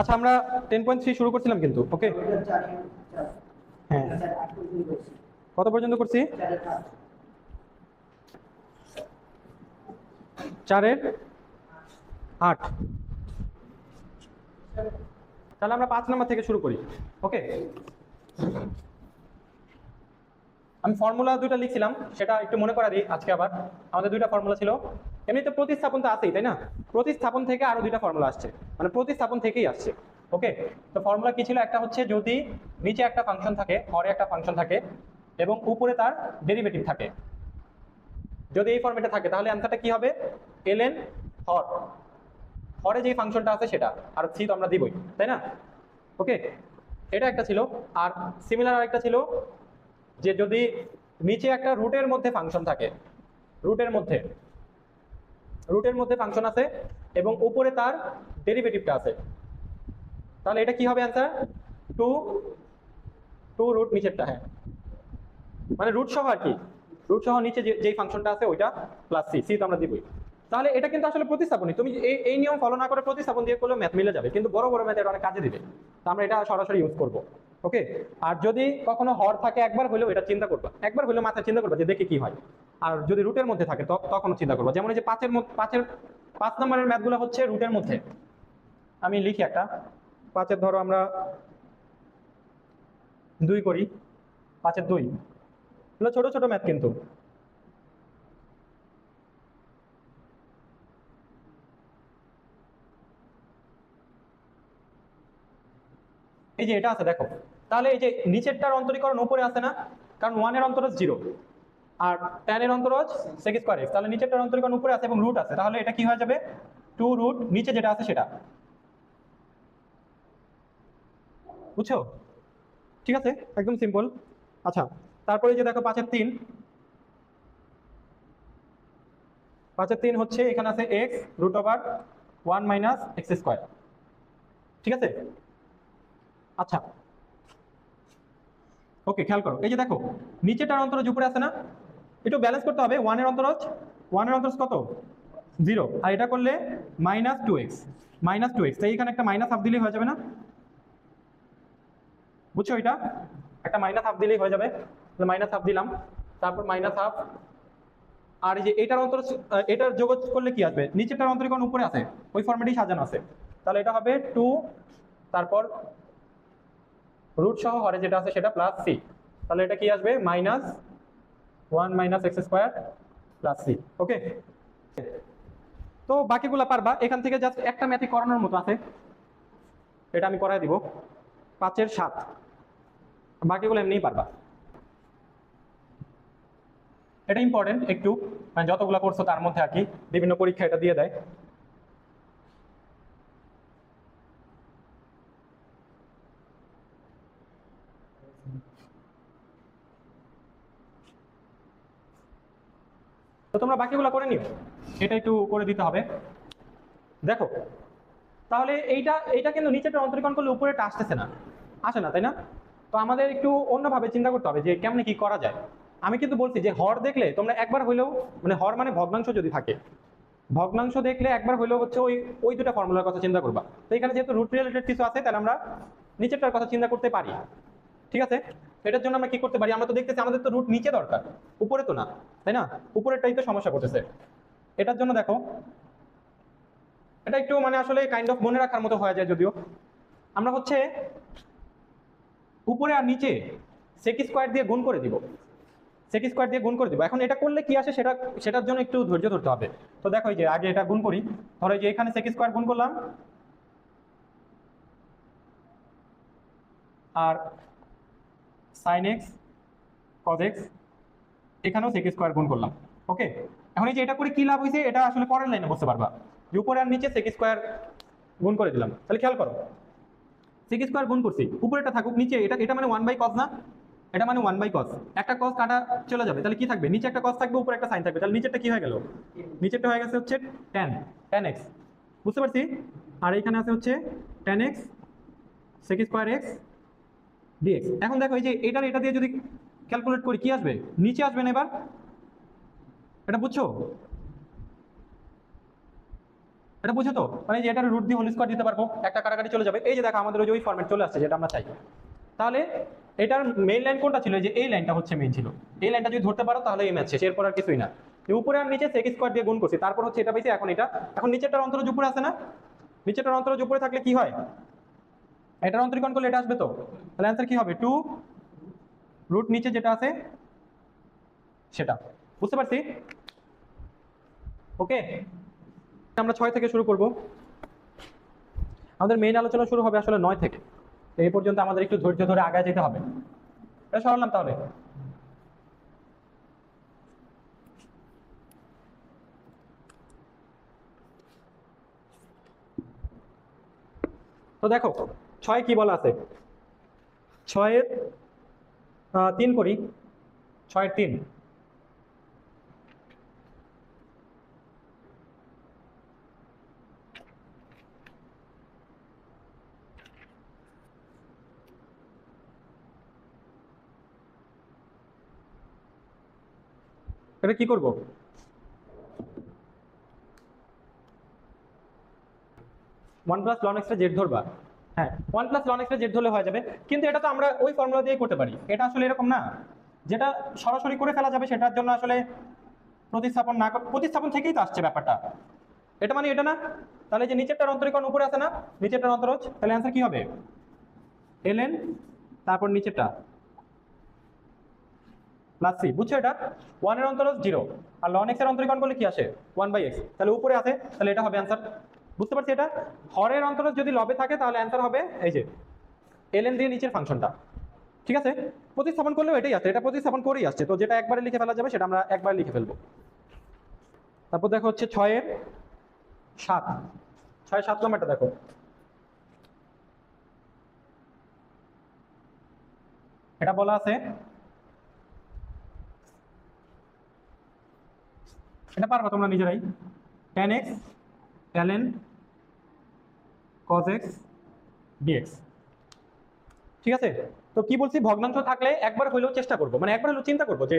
আচ্ছা আমরা 10.3 শুরু করছিলাম কিন্তু, ওকে। হ্যাঁ, কত পর্যন্ত করছি? 4-এর 8। তাহলে আমরা 5 নম্বর থেকে শুরু করি, ওকে। আমি ফর্মুলা দুইটা লিখছিলাম, সেটা একটু মনে করা দিই আজকে আবার। আমাদের দুইটা ফর্মুলা ছিল, এমনিতে প্রতিস্থাপন তো আছেই, তাই না? প্রতিস্থাপন থেকে আরো দুইটা ফর্মুলা আসছে, মানে প্রতিস্থাপন থেকেই আসছে, ওকে। তো ফর্মুলা কি ছিল? একটা হচ্ছে যদি নিচে একটা ফাংশন থাকে, হরে একটা ফাংশন থাকে এবং উপরে তার ডেরিভেটিভ থাকে, যদি এই ফর্মেটে থাকে তাহলে অ্যান্সারটা কি হবে? ln হর, হরে যে ফাংশনটা আছে সেটা, আর সি তো আমরা দিবই, তাই না? ওকে, এটা একটা ছিল। আর সিমিলার আরেকটা ছিল যে যদি নিচে একটা রুটের মধ্যে ফাংশন থাকে, রুটের মধ্যে ফাংশন আছে এবং উপরে তার ডেরিভেটিভটা আছে, তাহলে এটা কি হবে অ্যান্সার? টু রুট নিচেরটা, হ্যাঁ, মানে রুট সহ আর কি, রুট সহ নিচে যেই ফাংশনটা আছে ওইটা প্লাস সি, সি তো আমরা দিবই। তাহলে এটা কিন্তু আসলে প্রতিস্থাপনই, তুমি এই নিয়ম ফলো না করে প্রতিস্থাপন দিয়ে করলেও ম্যাথ মিলে যাবে, কিন্তু বড় বড় ম্যাথ এটা অনেক কাজে দিবে, তো আমরা এটা সরাসরি ইউজ করব, ওকে। আর যদি কখনো হর থাকে একবার হলেও এটা চিন্তা করবা, একবার হলেও মাথায় চিন্তা করবা যে দেখে কি হয়। আর যদি রুটের মধ্যে থাকে তখনও চিন্তা করবা, যেমন এই যে 5 নম্বরের ম্যাথগুলো হচ্ছে রুটের মধ্যে। আমি লিখি একটা, 5-এর ধরো আমরা 2 করি, 5-এর 2, এগুলো ছোট ছোট ম্যাথ কিন্তু। এই যে এটা আছে দেখো, তাহলে এই যে নিচেরটার অন্তরীকরণ উপরে আছে না, কারণ 1-এর অন্তরজ 0 আর 10-এর অন্তরজ sec স্কয়ার x, তাহলে নিচেরটার অন্তরীকরণ উপরে আছে এবং রুট আছে, তাহলে এটা কি হয়ে যাবে? 2 রুট নিচে যেটা আছে সেটা, বুঝছো? ঠিক আছে, একদম সিম্পল। আচ্ছা, তারপরে যে দেখো 5-এর 3, 5-এর 3 হচ্ছে এখানে আছে x root over 1 minus x square, ঠিক আছে। আচ্ছা, ওকে, খেয়াল করো, এই যে দেখো নিচেটার অন্তরজ উপরে আছে না, একটু ব্যালেন্স করতে হবে। 1-এর অন্তরজ, 1-এর অন্তরজ কত? 0, আর এটা করলে -2x, তাই এখানে একটা মাইনাস হাফ দিলেই হয়ে যাবে না? বুঝছো, এটা একটা মাইনাস হাফ দিলেই হয়ে যাবে, মাইনাস হাফ দিলাম, তারপর মাইনাস হাফ। আর এই যে এটার এটার যোগ করলে কি আসবে? নিচেরটার অন্তরীকরণ উপরে আছে, ওই ফর্মেটেই সাজানো আছে, তাহলে এটা হবে 2, তারপর রুট সহ হরে যেটা আছে সেটা প্লাস সি, তাহলে এটা কি আসবে? -1 minus x square plus c, okay. তো বাকিগুলো পারবা, এখান থেকে জাস্ট একটা ম্যাথই করানোর মতো আছে, এটা আমি করাই দিব, 5-এর 7, বাকিগুলো এমনিই পারবা। এটা ইম্পর্টেন্ট একটু, মানে যতগুলো করছো তার মধ্যে আর কি, বিভিন্ন পরীক্ষা এটা দিয়ে দেয়। তো তোমরা বাকিগুলো করে নিও, এটা একটু করে দিতে হবে। দেখো, তাহলে এইটা এইটা কিন্তু নিচেটা অন্তরীকরণ করলে উপরেটা আসতেছে না, আসে না, তাই না? তো আমাদের একটু অন্যভাবে চিন্তা করতে হবে যে কেমনে কি করা যায়। আমি কিন্তু বলছি যে হর দেখলে তোমরা একবার হইলেও, মানে হর মানে ভগ্নাংশ যদি থাকে, ভগ্নাংশ দেখলে একবার হইলেও হচ্ছে ওই ওই দুটা ফর্মুলার কথা চিন্তা করবা। তো এখানে যেহেতু রুট রিলেটেড কিছু আছে, তাহলে আমরা নিচেরটার কথা চিন্তা করতে পারি, ঠিক আছে। এটার জন্য আমরা কি করতে পারি? আমরা তো দেখতেছি আমাদের তো রুট নিচে দরকার, উপরে তো না, তাই না? উপরেরটাই তো সমস্যা করতেছে। এটার জন্য দেখো, এটা একটু মানে আসলে কাইন্ড অফ মনে রাখার মতো হয়ে যায় যদিও, আমরা হচ্ছে উপরে আর নিচে সেক স্কোয়ার দিয়ে গুণ করে দিব, সেক স্কোয়ার দিয়ে গুণ করে দিব। এখন এটা করলে কি আসে সেটার জন্য একটু ধৈর্য ধরতে হবে। তো দেখো, এই যে আগে এটা গুণ করি, ধরো যে এখানে সেক স্কোয়ার গুণ করলাম, আর সাইন এক্স কজ এক্স, এখানেও সেক স্কোয়ার গুণ করলাম, ওকে। এখন এই যে এটা করে কি লাভ হয়েছে, এটা আসলে পরের লাইনে বুঝতে পারবা, যে উপরে আর নিচে সেক স্কোয়ার গুণ করে দিলাম। তাহলে খেয়াল করো, সেক স্কোয়ার গুণ করছি, উপরেটা থাকুক, নিচে এটা এটা মানে 1/cos না, এটা মানে 1/cos, একটা cos কাটা চলে যাবে, তাহলে কি থাকবে? নিচে একটা cos থাকবে, উপরে একটা sin থাকবে, তাহলে নিচেরটা কি হয়ে গেল? নিচেরটা হয়ে গেছে হচ্ছে tan x, বুঝতে পারছি। আর এখানে আছে হচ্ছে tan x sec square x dx। এখন দেখো, এই যে এটা দিয়ে যদি ক্যালকুলেট করি কি আসবে? নিচে আসবে না এবার, এটা বুঝছো? এটা বুঝো তো, মানে যে এটার রুট দিয়ে হোল স্কয়ার দিতে পারবো, একটা কাটাকাটি চলে যাবে। এই যে দেখো আমাদের ওই ফরম্যাট চলে আসছে যেটা আমরা চাই। তাহলে এটার মেইন লাইন কোনটা ছিল? যে এই লাইনটা হচ্ছে মেইন ছিল। এই লাইনটা যদি ধরতে পারো তাহলে এই ম্যাচ শেষ, এরপর আর কিছুই না। উপরে আর নিচে সেক স্কয়ার দিয়ে গুণ করছি, তারপর হচ্ছে এটা পাইছি, এখন এটা। এখন নিচেরটার অন্তরজ উপরে আছে না? নিচেরটার অন্তরজ উপরে থাকলে কি হয়? এটার অন্তরীকরণ করলে এটা আসবে তো। তাহলে অ্যান্সার কি হবে? 2 রুট নিচে যেটা আছে সেটা। বুঝতে পারছি? ওকে, আমরা 6 থেকে শুরু করব। আমাদের মেইন আলোচনা শুরু হবে আসলে 9 থেকে। এই পর্যন্ত আমাদের একটু ধৈর্য ধরে আগায় যেতে হবে। এটা সরালাম তাহলে। তো দেখো 6 কি বলা আছে? 6-এর 3 করি। 6-এর 3, এটা কি করব? 1 প্লাস লন এক্সটা জেড ধরবা। হ্যাঁ, 1 প্লাস লন এক্সটা জেড ধরলে হয়ে যাবে, কিন্তু এটা তো আমরা ওই ফর্মুলা দিয়েই করতে পারি। এটা আসলে এরকম না, যেটা সরাসরি করে ফেলা যাবে সেটার জন্য আসলে প্রতিস্থাপন না প্রতিস্থাপন থেকেই তো আসছে ব্যাপারটা। এটা মানে এটা না। তাহলে যে নিচেরটার অন্তরীকরণ উপরে আছে না, নিচেরটার অন্তরজ, তাহলে অ্যান্সার কি হবে? ln তারপর নিচেরটা প্লাস সি। বুঝছো? এটা 1 এর অন্তরজ 0, আর ln x এর অন্তরীকরণ করলে কি আসে? 1/x। তাহলে উপরে আছে, তাহলে এটা হবে অ্যান্সার। বুঝতে পারছি? এটা হরের অন্তরজ যদি লবে থাকে তাহলে অ্যান্সার হবে এই যে ln দিয়ে নিচের ফাংশনটা। ঠিক আছে? প্রতিস্থাপন করলেও এটাই আছে, এটা প্রতিস্থাপন করেই আসছে। তো যেটা একবারে লিখে ফেলা যাবে সেটা আমরা একবারে লিখে ফেলবো। তারপর দেখো হচ্ছে 6-এর 7। 6-এর 7 নম্বরটা দেখো। এটা বলা আছে, এটা পারবা তোমরা নিজেরাই, tan x ln cos x dx। ঠিক আছে? তো কি বলছি, ভগ্নাংশ থাকলে একবার হলেও চেষ্টা করবো, মানে একবার হলেও চিন্তা করবো যে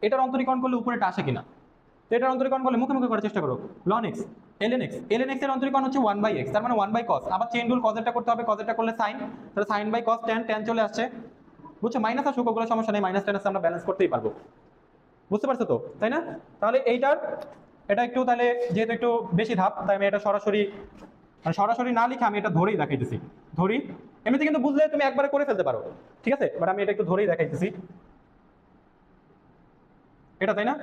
এটার অন্তরীকরণ করলে উপরেটা আসে কিনা। তো এটার অন্তরীকরণ করলে মুখে মুখে করার চেষ্টা করো। ln x ln x এর অন্তরীকরণ হচ্ছে 1/x, তার মানে 1/cos। আবার চেইন রুল, cos-এরটা করতে হবে, cos-এরটা করলে sin, তাহলে sin/cos tan চলে আসছে। বুঝছো? মাইনাস আসুক, ওগুলো সমস্যা নেই, মাইনাস টেন আমরা ব্যালেন্স করতেই পারবো। বুঝতে পারছো তো, তাই না? তাহলে এইটার এটা একটু, তাহলে যেহেতু একটু বেশি ধাপ, তাই আমি এটা সরাসরি, মানে সরাসরি না লিখে আমি এটা ধরেই দেখাইতেছি। ধরি, এমনিতে কিন্তু বুঝলে তুমি একবারে করে ফেলতে পারো, ঠিক আছে, বাট আমি এটা একটু ধরেই দেখাইতেছি। এটা, তাই না?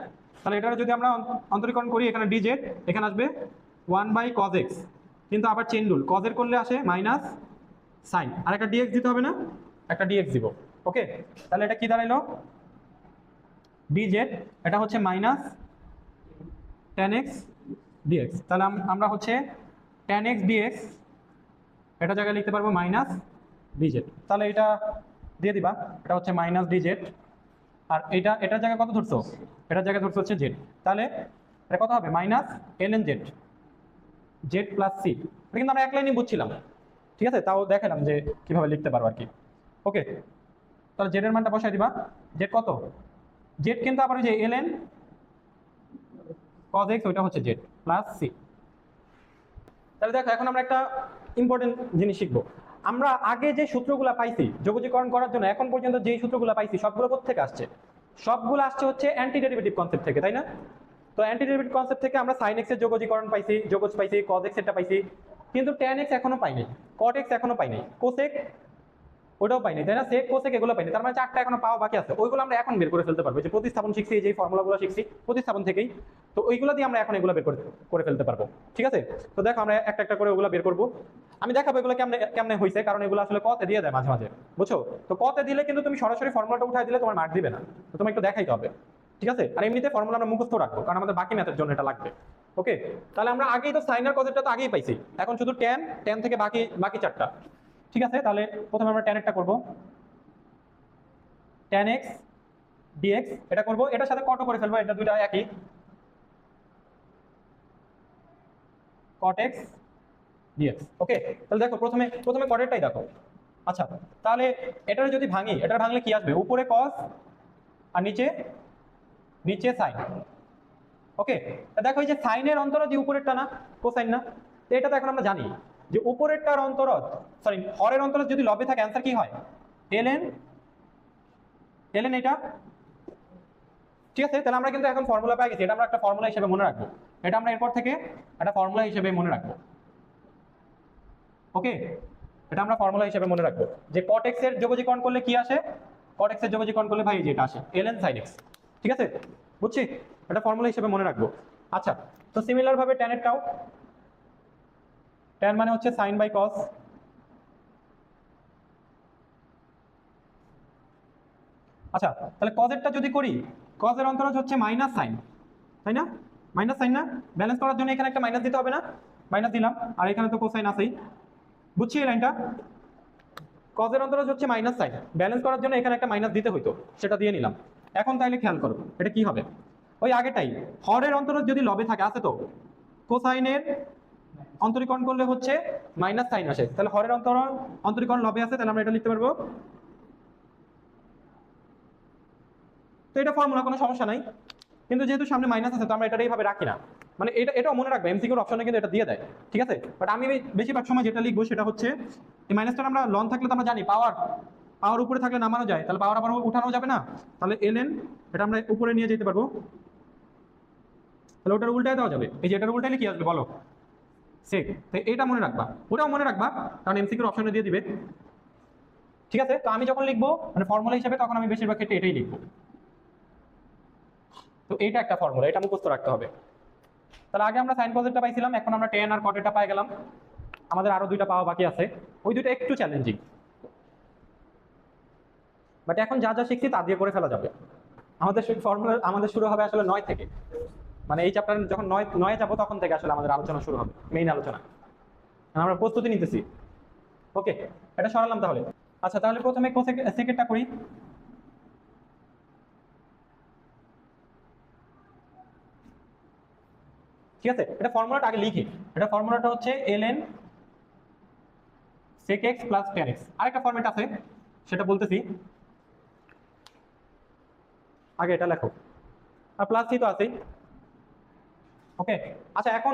তাহলে এটা যদি আমরা অন্তরীকরণ করি, এখানে ডিজেড, এখানে আসবে 1/cos x, কিন্তু আবার চেইন রুল, cos এর করলে আসে মাইনাস সাইন, আর একটা ডিএক্স দিতে হবে না? একটা ডিএক্স দিব। ওকে, তাহলে এটা কি দাঁড়াইলো? ডিজেড, এটা হচ্ছে মাইনাস tan x dx। তাহলে আমরা হচ্ছে tan x dx এটা জায়গায় লিখতে পারবো মাইনাস dz। তাহলে এটা দিয়ে দিবা, এটা হচ্ছে মাইনাস dz, আর এটার জায়গায় কত ধরছো? এটার জায়গায় ধরছো হচ্ছে z। তাহলে এটা কত হবে? Minus ln z, z plus c। এটা কিন্তু আমরা এক লাইনই বুঝছিলাম, ঠিক আছে? তাও দেখালাম যে কিভাবে লিখতে পারবো আর কি। ওকে, তাহলে z এর মানটা বসাই দিবা। z কত? z কিন্তু আবার ওই যে ln cos x, ওইটা হচ্ছে z প্লাস c। তাহলে দেখো এখন আমরা একটা ইম্পর্টেন্ট জিনিস শিখবো। আমরা আগে যে সূত্রগুলো পাইছি যোগজীকরণ করার জন্য, এখন পর্যন্ত যেই সূত্রগুলো পাইছি সবগুলো কোত্থেকে আসছে? সবগুলো আসছে হচ্ছে অ্যান্টি ডেরিভেটিভ কনসেপ্ট থেকে, তাই না? তো অ্যান্টি ডেরিভেটিভ কনসেপ্ট থেকে আমরা sin x এর যোগজীকরণ পাইছি, যোগজ পাইছি, cos x এরটা পাইছি, কিন্তু tan x এখনো পাইনি, cot x এখনো পাইনি, cosec ওটাও পাইনি, তাই না? sec cosec এগুলো পাইনি, তার মানে 4টা এখনো পাওয়া বাকি আছে। ওইগুলো আমরা এখন বের করে ফেলতে পারবো, যে প্রতিস্থাপন শিখছি, এই যে ফর্মুলাগুলো শিখছি প্রতিস্থাপন থেকেই, তো ওইগুলো দিয়ে আমরা এখন এগুলো বের করে ফেলতে পারবো। ঠিক আছে? তো দেখো আমরা একটা একটা করে ওগুলো বের করবো। আমি দেখাবো এগুলো কেমনে কেমনে হয়েছে, কারণ এগুলো আসলে কতে দিয়ে দেয় মাঝে মাঝে, বুঝছো? তো কতে দিলে কিন্তু তুমি সরাসরি ফর্মুলাটা উঠাই দিলে তোমার মার্ক দিবে না, তো তোমার একটু দেখাইতে হবে। ঠিক আছে? আর এমনিতে ফর্মুলা আমরা মুখস্থ রাখবো, কারণ আমাদের বাকি ম্যাথের জন্য এটা লাগবে। ওকে, তাহলে আমরা আগেই তো সাইন আর কজেরটা তো আগেই পাইছি, এখন শুধু ট্যান থেকে বাকি বাকি 4টা। ঠিক আছে? তাহলে প্রথমে আমরা ট্যানেরটা করবো, tan x dx এটা করব, এটার সাথে কটও করে ফেলবো, এটা দুইটা একই, cot x dx। ওকে, তাহলে দেখো প্রথমে কটেরটাই দেখো। আচ্ছা, তাহলে এটার যদি ভাঙি, এটার ভাঙলে কি আসবে? উপরে cos আর নিচে sin। ওকে, দেখো এই যে সাইনের অন্তরজ উপরেরটা না, কোসাইন না, তো এটা তো এখন আমরা জানি যে উপরেরটার অন্তরজ সরি হরের অন্তরজ যদি লবে থাকে অ্যান্সার কি হয় ln এটা, ঠিক আছে। তাহলে আমরা কিন্তু এখন ফর্মুলা পেয়ে গেছি, এটা আমরা একটা ফর্মুলা হিসেবে মনে রাখবো, এটা আমরা এরপর থেকে একটা ফর্মুলা হিসেবে মনে রাখবো। ওকে, এটা আমরা ফর্মুলা হিসেবে মনে রাখবো যে cot x এর যোগজীকরণ করলে কি আসে, cot x এর যোগজীকরণ করলে ভাই যেটা আসে ln sin x, ঠিক আছে, বুঝছি, এটা ফর্মুলা হিসেবে মনে রাখবো। আচ্ছা, তো সিমিলার ভাবে tan এরটাও, tan মানে হচ্ছে sin বাই cos, আচ্ছা তাহলে cos এরটা যদি করি, cos এর অন্তরজ হচ্ছে মাইনাস sin, তাই না, মাইনাস sin না, ব্যালেন্স করার জন্য এখানে একটা মাইনাস দিতে হবে না, মাইনাস দিলাম, আর এখানে তো কোসাইন আছেই, বুঝছি এই লাইনটা। cos এর অন্তরজ হচ্ছে মাইনাস sin, ব্যালেন্স করার জন্য এখানে একটা মাইনাস দিতে হইতো, সেটা দিয়ে নিলাম। এখন তাইলে খেয়াল করো এটা কি হবে, ওই আগেটাই, হরের অন্তরজ যদি লবে থাকে, আছে তো, কোসাইনের অন্তরীকরণ করলে হচ্ছে মাইনাস সাইন আসে, তাহলে হরের অন্তরীকরণ লবে আছে, তাহলে আমরা এটা লিখতে পারবো। তো এটা ফর্মুলা, কোনো সমস্যা নাই, কিন্তু যেহেতু সামনে মাইনাস আছে তো আমরা এটা এইভাবে রাখি না, মানে এটাও মনে রাখবে, এমসিকিউর অপশনে কিন্তু এটা দিয়ে দেয়, ঠিক আছে। বাট আমি বেশিরভাগ সময় যেটা লিখবো সেটা হচ্ছে এই মাইনাসটা আমরা লন থাকলে তো আমরা জানি পাওয়ার উপরে থাকলে নামানো যায়, তাহলে পাওয়ার আবার উঠানো যাবে না, তাহলে ln এটা আমরা উপরে নিয়ে যেতে পারবো, তাহলে ওটার উল্টায় দেওয়া যাবে, এই যে এটার উল্টাইলে কি আসবে বলো, সেক, তাই এটা মনে রাখবা, ওটাও মনে রাখবা, কারণ এমসিকিউর অপশনে দিয়ে দিবে, ঠিক আছে। তো আমি যখন লিখবো মানে ফর্মুলা হিসেবে, তখন আমি বেশিরভাগ ক্ষেত্রে এটাই লিখবো। তো এইটা একটা ফর্মুলা, এটা মুখস্থ রাখতে হবে। তাহলে আগে আমরা সাইন কজেরটা পাইছিলাম, এখন আমরা tan আর cot-এরটা পাই গেলাম, আমাদের আরো দুইটা পাওয়া বাকি আছে, ওই দুটো একটু চ্যালেঞ্জিং, বাট এখন যা যা শিখছি তা দিয়ে করে ফেলা যাবে। আমাদের ফর্মুলা আমাদের শুরু হবে আসলে 9 থেকে, মানে এই চ্যাপ্টার যখন 9 যাবো তখন থেকে আসলে আমাদের আলোচনা শুরু হবে, মেইন আলোচনা, আমরা প্রস্তুতি নিতেছি। ওকে, এটা সরালাম তাহলে। আচ্ছা তাহলে প্রথমে সেকেন্ডটা করি, ঠিক আছে। এটা ফর্মুলাটা আগে লিখি, এটা ফর্মুলাটা হচ্ছে ln sec x plus tan x, আরেকটা ফর্মেট আছে সেটা বলতেছি, আগে এটা লেখো, আর প্লাস সি তো আছেই। ওকে, আচ্ছা এখন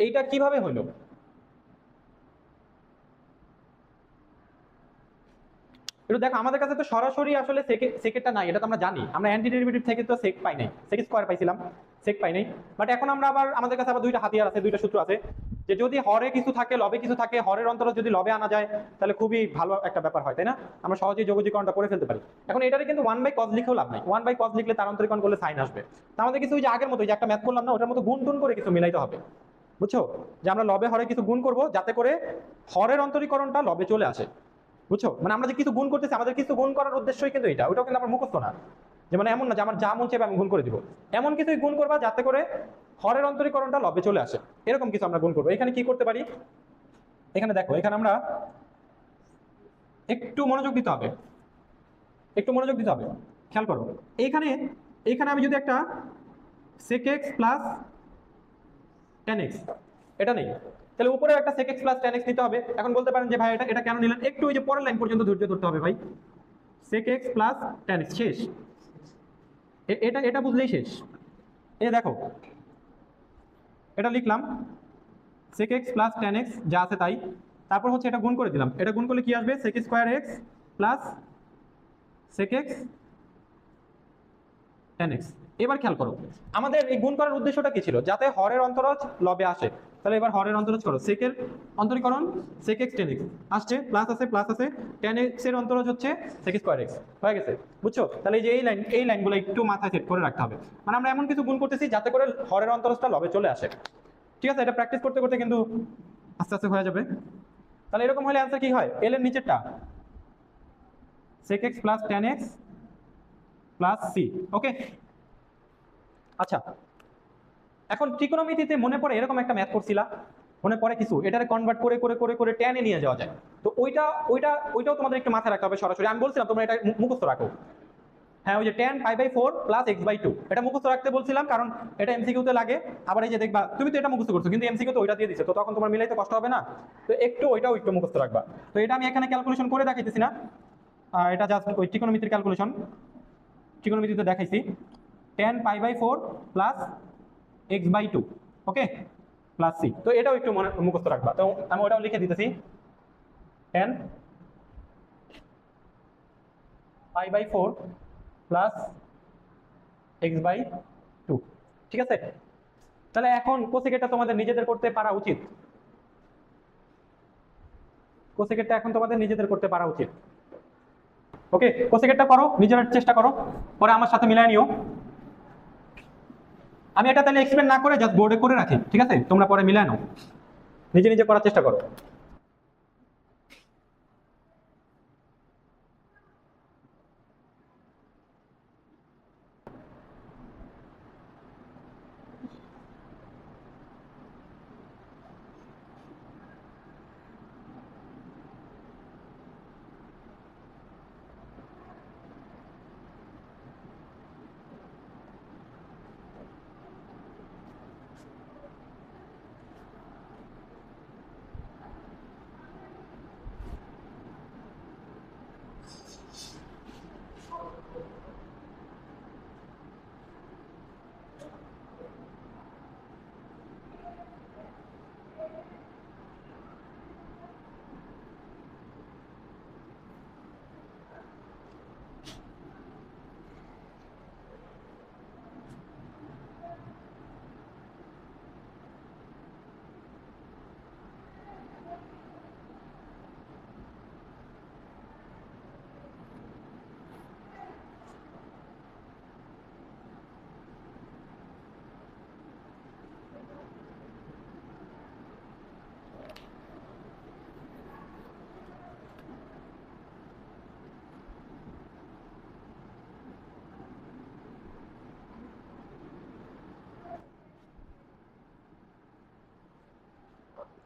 এইটা কিভাবে হলো, একটু দেখো, আমাদের কাছে তো সরাসরি আসলে সেকেন্ডটা নাই, এটা তো আমরা জানি, আমরা অ্যান্টি ডেরিভেটিভ থেকে তো সেক পাই নাই, সেক স্কয়ার পাইছিলাম, সেক পাই নাই, বাট এখন আমরা আবার আমাদের কাছে আবার দুইটা হাতিয়ার আছে, দুইটা সূত্র আছে, যে যদি হরে কিছু থাকে লবে কিছু থাকে, হরের অন্তরজ যদি লবে আনা যায় তাহলে খুবই ভালো একটা ব্যাপার হয়, তাই না, আমরা সহজেই যোগজীকরণটা করে ফেলতে পারি। এখন এটারে কিন্তু 1/cos লিখেও লাভ নাই, 1/cos লিখলে তার অন্তরীকরণ করলে সাইন আসবে, তা আমাদের কিছু ওই যে আগের মতো যে একটা ম্যাথ করলাম না, ওটার মতো গুণ টুন করে কিছু মিলাইতে হবে, বুঝছো, যে আমরা লবে হরে কিছু গুণ করব যাতে করে হরের অন্তরীকরণটা লবে চলে আসে, বুঝছো, মানে আমরা যে কিছু গুণ করতেছি, আমাদের কিছু গুণ করার উদ্দেশ্যই কিন্তু এটা, ওটাও কিন্তু আমার মুখস্থ না, যে মানে এমন না যে আমার যা মন চাইবে আমি গুণ করে দিব, এমন কিছুই গুণ করবা যাতে করে হরের অন্তরীকরণটা লবে চলে আসে, এরকম কিছু আমরা গুণ করবো। এখানে কি করতে পারি, এখানে দেখো, এখানে আমরা একটু মনোযোগ দিতে হবে, একটু মনোযোগ দিতে হবে, খেয়াল করো, এইখানে এইখানে আমি যদি একটা sec x plus tan x এটা নেই, তাহলে উপরে একটা sec x plus tan x নিতে হবে। এখন বলতে পারেন যে ভাই এটা কেন নিলেন, একটু ওই যে পরের লাইন পর্যন্ত ধৈর্য ধরতে হবে ভাই, sec x plus tan x শেষ, এটা বুঝলেই শেষ। এই দেখো এটা লিখলাম sec x plus tan x যা আছে তাই, তারপর হচ্ছে এটা গুণ করে দিলাম, এটা গুণ করলে কি আসবে, sec square x plus sec x tan x। এবার খেয়াল করো, আমাদের এই গুণ করার উদ্দেশ্যটা কি ছিল, যাতে হরের অন্তরজ লবে আসে, তাহলে এবার হরের অন্তরজ করো, sec এর অন্তরীকরণ sec x tan x আসছে, প্লাস আছে tan x এর অন্তরজ হচ্ছে sec স্কয়ার x, হয়ে গেছে, বুঝছো। তাহলে এই যে এই লাইনগুলো একটু মাথায় সেট করে রাখতে হবে, মানে আমরা এমন কিছু গুণ করতেছি যাতে করে হরের অন্তরজটা লবে চলে আসে, ঠিক আছে। এটা প্র্যাকটিস করতে করতে কিন্তু আস্তে আস্তে হয়ে যাবে। তাহলে এরকম হলে অ্যান্সার কি হয়, এল এর নিচেরটা sec x plus tan x plus c, ওকে। আচ্ছা এখন ত্রিকোণমিতিতে মনে পড়ে এরকম একটা ম্যাথ করছিলা, মনে পড়ে কিছু, এটারে কনভার্ট করে করে করে করে tan এ নিয়ে যাওয়া যায়, তো ওইটাও তোমাদের একটু মাথায় রাখতে হবে সরাসরি, আমি বলছিলাম তোমরা এটা মুখস্থ রাখো, হ্যাঁ ওই যে tan π/4 প্লাস x/2 এটা মুখস্থ রাখতে বলছিলাম, কারণ এটা এমসিকিউতে লাগে, আবার এই যে দেখবা তুমি তো এটা মুখস্থ করছো কিন্তু এমসিকিউতে ওইটা দিয়ে দিছো, তো তখন তোমার মিলাইতে কষ্ট হবে না, তো ওইটাও একটু মুখস্থ রাখবা। তো এটা আমি এখানে ক্যালকুলেশন করে দেখাইতেছি না, এটা জাস্ট ওই ত্রিকোণমিতির ক্যালকুলেশন, ত্রিকোণমিতিতে দেখাইছি tan π/4 plus x/2, okay. Plus c. তো এটাও একটু মনে মুখস্থ রাখবা। তো আমি ওটাও লিখে দিতেছি, tan π/4 প্লাস x/2। ঠিক আছে, তাহলে এখন কোসেকেটটা তোমাদের নিজেদের করতে পারা উচিত। কোসেকেটটা এখন তোমাদের নিজেদের করতে পারা উচিত। ওকে, কোসেকেটটা করো, নিজের চেষ্টা করো, পরে আমার সাথে মিলাই নিও। আমি এটা তাহলে এক্সপ্লেন না করে জাস্ট বোর্ডে করে রাখি, ঠিক আছে? তোমরা পরে মিলাই নাও, নিজে নিজে করার চেষ্টা করো।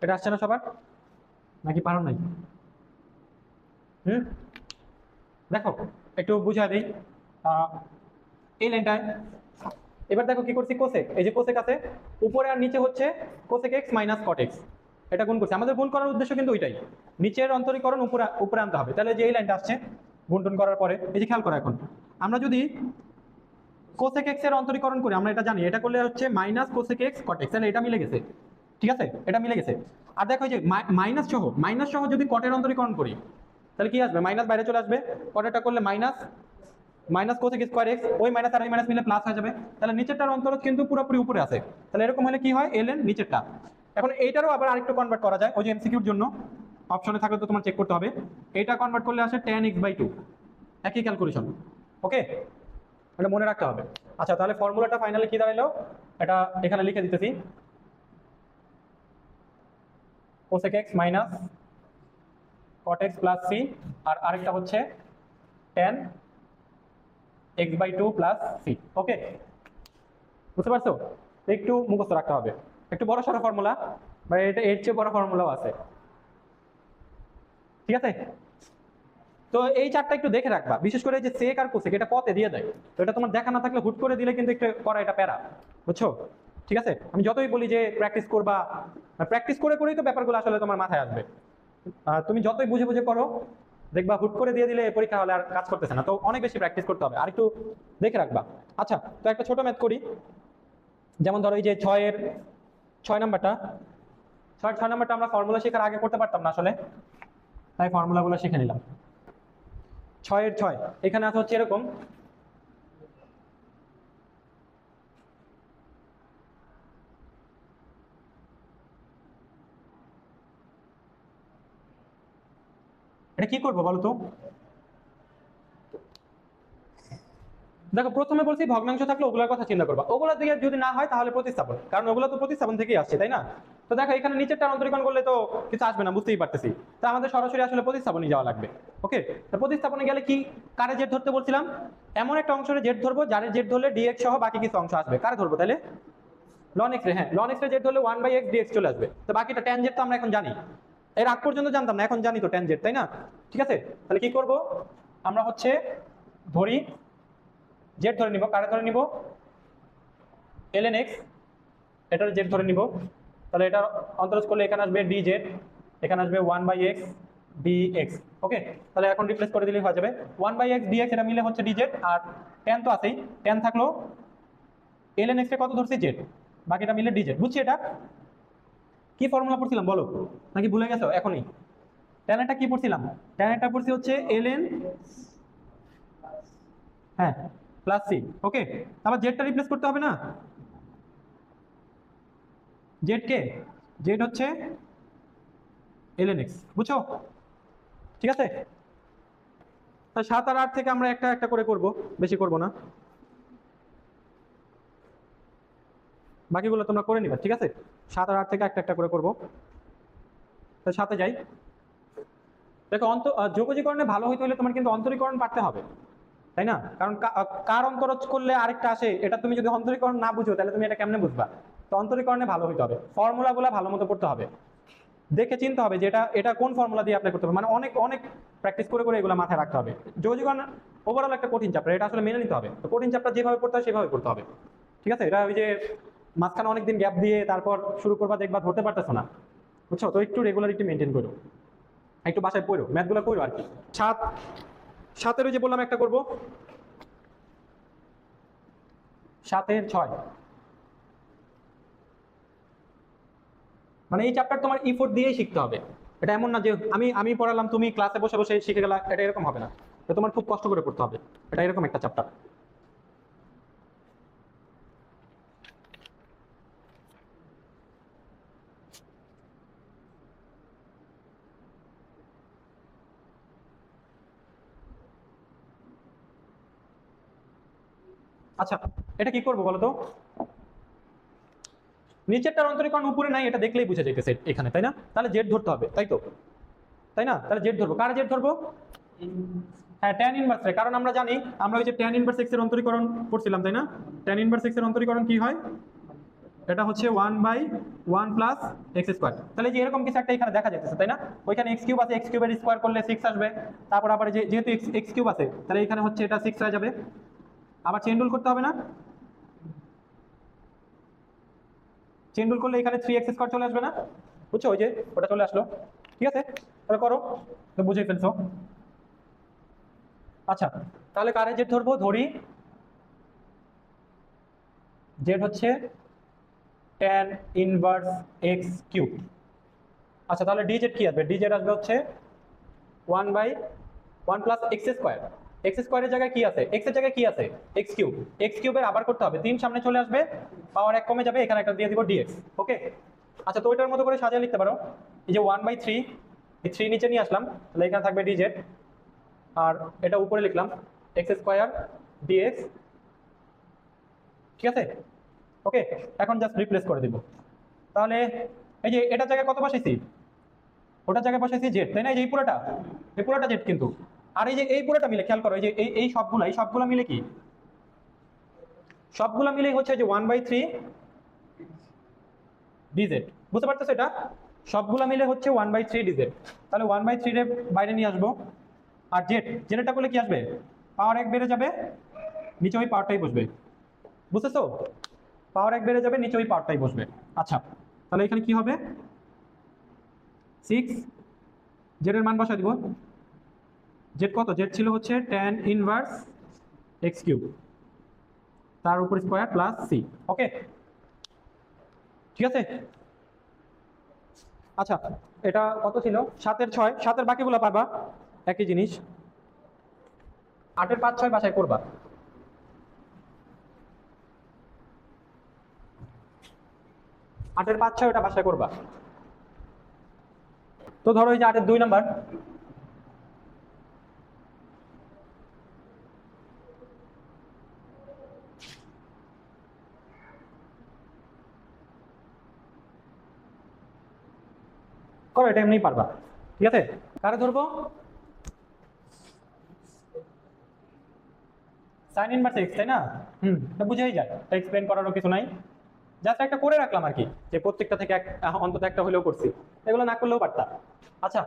এটা আসছে না সবার, নাকি পারো নাই? দেখো একটু বুঝা দিই। এই লাইনটায় এবার দেখো কি করছি, কোসেক, এই যে কোসেক আছে উপরে আর নিচে হচ্ছে cosec x minus cot x, এটা গুণ করছি। আমাদের গুণ করার উদ্দেশ্য কিন্তু ওইটাই, নিচের অন্তরীকরণ উপরে উপরে আনতে হবে। তাহলে যে এই লাইনটা আসছে গুণ টুন করার পরে, এই যে খেয়াল করো, এখন আমরা যদি কোসেক এক্স এর অন্তরীকরণ করি, আমরা এটা জানি, এটা করলে হচ্ছে minus cosec x cot x, তাহলে এটা মিলে গেছে, ঠিক আছে? এটা মিলে গেছে। আর দেখো এই যে মাইনাস সহ যদি কটের অন্তরীকরণ করি, তাহলে কি আসবে? মাইনাস বাইরে চলে আসবে, কটেরটা করলে মাইনাস কোসেক স্কয়ার এক্স, ওই মাইনাস আর ওই মাইনাস মিলে প্লাস হয়ে যাবে। তাহলে নিচেরটার অন্তরজ কিন্তু পুরোপুরি উপরে আছে। তাহলে এরকম হলে কি হয়, ln নিচেরটা। এখন এইটারও আবার আরেকটু কনভার্ট করা যায়, ওই যে এমসিকিউর জন্য অপশনে থাকলে তো তোমার চেক করতে হবে। এইটা কনভার্ট করলে আসে tan x/2, একই ক্যালকুলেশন। ওকে, এটা মনে রাখতে হবে। আচ্ছা, তাহলে ফর্মুলাটা ফাইনালি কি দাঁড়ালো, এটা এখানে লিখে দিতেছি, cosec x minus cot x plus c, আর আরেকটা হচ্ছে tan x/2 প্লাস সি। ওকে, বুঝতে পারছো? একটু মুখস্থ রাখতে হবে, একটু বড় সড়ো ফর্মুলা, বা এটা এর চেয়ে বড় ফর্মুলাও আছে, ঠিক আছে? তো এই চারটা একটু দেখে রাখবা, বিশেষ করে যে সেক আর কোসেক, এটা পথে দিয়ে দেয়, তো এটা তোমার দেখা না থাকলে হুট করে দিলে কিন্তু একটু করা এটা প্যারা, বুঝছো? ঠিক আছে, আমি যতই বলি যে প্র্যাকটিস করবা, প্র্যাকটিস করে করেই তো ব্যাপারগুলো আসলে তোমার মাথায় আসবে। তুমি যতই বুঝে বুঝে করো, দেখবা হুট করে দিয়ে দিলে পরীক্ষা হলে আর কাজ করতেছে না। তো অনেক বেশি প্র্যাকটিস করতে হবে, আর একটু দেখে রাখবা। আচ্ছা, তো একটা ছোট ম্যাথ করি, যেমন ধরো এই যে 6 নাম্বারটা, 6 নাম্বারটা আমরা ফর্মুলা শেখার আগে করতে পারতাম না আসলে, তাই ফর্মুলাগুলো শিখে নিলাম। 6 এখানে আছে হচ্ছে এরকম, এটা কি করবো বলো তো? দেখো প্রথমে বলছি ভগ্নাংশ থাকলে ওগুলোর কথা চিন্তা করবা, ওগুলো দিয়ে যদি না হয় তাহলে প্রতিস্থাপন, কারণ ওগুলো তো প্রতিস্থাপন থেকেই আসছে, তাই না? তো দেখো এখানে নিচেরটা অন্তরীকরণ করলে তো কিছু আসবে না, বুঝতেই পারতেছি। তা আমাদের সরাসরি আসলে প্রতিস্থাপনে যাওয়া লাগবে। ওকে, তো প্রতিস্থাপনে গেলে কি, কারে জেড ধরতে বলছিলাম? এমন একটা অংশের জেড ধরবো যারে জেড ধরলে ডিএক্স সহ বাকি কিছু অংশ আসবে। কারে ধরবো তাহলে? লন এক্স রে, হ্যাঁ, লন এক্স রে জেড ধরলে 1/x ডিএক্স চলে আসবে। তো বাকিটা ট্যান জেড তো আমরা এখন জানি, এর আগ পর্যন্ত জানতাম না, এখন জানি তো ট্যান জেড, তাই না? ঠিক আছে, তাহলে কি করব আমরা, হচ্ছে ধরি জেড ধরে নিব, কারে ধরে নিব? ln x, এটার জেড ধরে নিব। তাহলে এটা অন্তরজ করলে এখানে আসবে dz, এখানে আসবে 1/x dx। ওকে, তাহলে এখন রিপ্লেস করে দিলেই হয়ে যাবে 1/x dx, এটা মিলে হচ্ছে dz, আর tan তো আছেই, tan থাকলো ln x কে কত ধরছি, z, বাকিটা মিলে dz। বুঝছি এটা? কি ফর্মুলা পড়ছিলাম বলো, নাকি ভুলে গেছো এখনই? tan এটা কি পড়ছিলাম? tan এটা পড়ছি হচ্ছে ln, হ্যাঁ, প্লাস সি। ওকে, তারপর জেডটা রিপ্লেস করতে হবে না? জেড কে, জেড হচ্ছে ln x, বুঝছো? ঠিক আছে, তা 7 আর 8 থেকে আমরা একটা একটা করে করব, বেশি করব না, বাকিগুলো তোমরা করে নিবা, ঠিক আছে? 7 আর 8 থেকে একটা একটা করে করব। তো সাথে যাই। দেখো যোগজীকরণে ভালো হইতে হলে তোমার কিন্তু অন্তরীকরণ পারতে হবে, তাই না? কারণ কার অন্তরজ করলে আরেকটা আসে, এটা তুমি যদি অন্তরীকরণ না বুঝো তাহলে তুমি এটা কেমনে বুঝবা? তো অন্তরীকরণে ভালো হইতে হবে, ফর্মুলাগুলো ভালো মতো পড়তে হবে, দেখে চিনতে হবে যে এটা এটা কোন ফর্মুলা দিয়ে অ্যাপ্লাই করতে হবে, মানে অনেক অনেক প্র্যাকটিস করে করে এগুলো মাথায় রাখতে হবে। যোগজীকরণ ওভারঅল একটা কঠিন চ্যাপ্টার, এটা আসলে মেনে নিতে হবে। তো কঠিন চ্যাপ্টার যেভাবে পড়তে হয় সেভাবে পড়তে হবে, ঠিক আছে? এটা ওই যে মাঝখানে অনেকদিন গ্যাপ দিয়ে তারপর শুরু করবা, দেখবা ধরতে পারতেছো না, বুঝছো? তো একটু রেগুলারিটি মেনটেন করো, একটু বাসায় পড়ো, ম্যাথগুলো করো আর কি। 7 যে বললাম একটা করবো, 7 এর 6, মানে এই চ্যাপ্টার তোমার ইফোর্ট দিয়েই শিখতে হবে। এটা এমন না যে আমি আমি পড়ালাম তুমি ক্লাসে বসে বসে শিখে গেলা, এটা এরকম হবে না। এটা তোমার খুব কষ্ট করে পড়তে হবে, এটা এরকম একটা চ্যাপ্টার। আচ্ছা, এটা কি করবো বলো তো? নিচেরটার অন্তরীকরণ উপরে নাই, এটা দেখলেই বুঝে যাইতেছে এখানে, তাই না? তাহলে জেড ধরতে হবে, তাই তো? তাই না? তাহলে জেড ধরবো, কার জেড ধরবো? হ্যাঁ, tan ইনভার্স রে, কারণ আমরা জানি, আমরা ওই যে tan ইনভার্স x এর অন্তরীকরণ পড়ছিলাম, তাই না? tan ইনভার্স x এর অন্তরীকরণ কি হয়? এটা হচ্ছে 1/1 প্লাস এক্স স্কোয়ার। তাহলে যে এরকম কিছু একটা এখানে দেখা যাচ্ছে, তাই না? ওইখানে এক্স কিউব আছে, এক্স কিউবের স্কোয়ার করলে 6 আসবে। তারপর আবার যেহেতু এক্স কিউব আছে, তাহলে এখানে হচ্ছে এটা 6 হয়ে যাবে। আবার চেইন রুল করতে হবে না? চেইন রুল করলে এখানে 3x স্কোয়ার চলে আসবে না? বুঝছো? ওই যে ওটা চলে আসলো, ঠিক আছে? তাহলে করো, তো বুঝেই ফেলছো। আচ্ছা, তাহলে কারে জেড ধরবো? ধরি জেড হচ্ছে tan ইনভার্স এক্স কিউব। আচ্ছা, তাহলে ডিজেড কি আসবে? ডিজেড আসবে হচ্ছে 1/1 প্লাস এক্স স্কোয়ার। এক্স স্কোয়ারের জায়গায় কি আছে? এক্স এর জায়গায় কি আছে? X cube. এক্স কিউবের আবার করতে হবে, 3 সামনে চলে আসবে, পাওয়ার 1 কমে যাবে, এখানে একটা দিয়ে দিব ডিএক্স। ওকে, আচ্ছা, তো ওইটার মতো করে সাজিয়ে লিখতে পারো। এই যে 1/3, এই 3 নিচে নিয়ে আসলাম, তাহলে এখানে থাকবে ডিজেড, আর এটা উপরে লিখলাম এক্স স্কোয়ার ডিএক্স, ঠিক আছে? ওকে, এখন জাস্ট রিপ্লেস করে দিব। তাহলে এই যে এটার জায়গায় কত বসাইছি? ওটার জায়গায় বসাইছি জেড, তাই না? এই যে এই পুরোটা জেড কিন্তু। আর এই যে এই পুরোটা মিলে খেয়াল করো, এই যে এই সবগুলা মিলে কি? সবগুলা মিলেই হচ্ছে যে 1/3 ডিজেড, বুঝতে পারতেছো? এটা সবগুলা মিলে হচ্ছে 1/3 ডিজেড। তাহলে 1/3 এর বাইরে নিয়ে আসবো, আর জেডটা করলে কি আসবে? পাওয়ার 1 বেড়ে যাবে, নিচে ওই পাওয়ারটাই বসবে, বুঝতেছো? পাওয়ার 1 বেড়ে যাবে, নিচে ওই পাওয়ারটাই বসবে। আচ্ছা, তাহলে এখানে কি হবে? 6, জেড এর মান বসা দিব। জেড কত? জেড ছিল হচ্ছে tan ইনভার্স এক্স কিউব, তার উপর স্কোয়ার প্লাস সি। ওকে, ঠিক আছে? আচ্ছা, এটা কত ছিল? 7 এর 6, 7 এর বাকিগুলো পারবা, একই জিনিস। 8 এর 5, 6 বাসায় করবা। 8 এর 5, 6 ওটা বাসায় করবা। তো ধরো এই যে 8 এর 2 নাম্বার, করো, এটা এমনিই পারবা, ঠিক আছে? কারে ধরবো? সাইন ইনভার্স এক্স, তাই না? এটা বুঝেই যায়, এটা এক্সপ্লেন করারও কিছু নাই, জাস্ট একটা করে রাখলাম আর কি, যে প্রত্যেকটা থেকে অন্তত একটা হলেও করছি, এগুলো না করলেও পারতাম। আচ্ছা,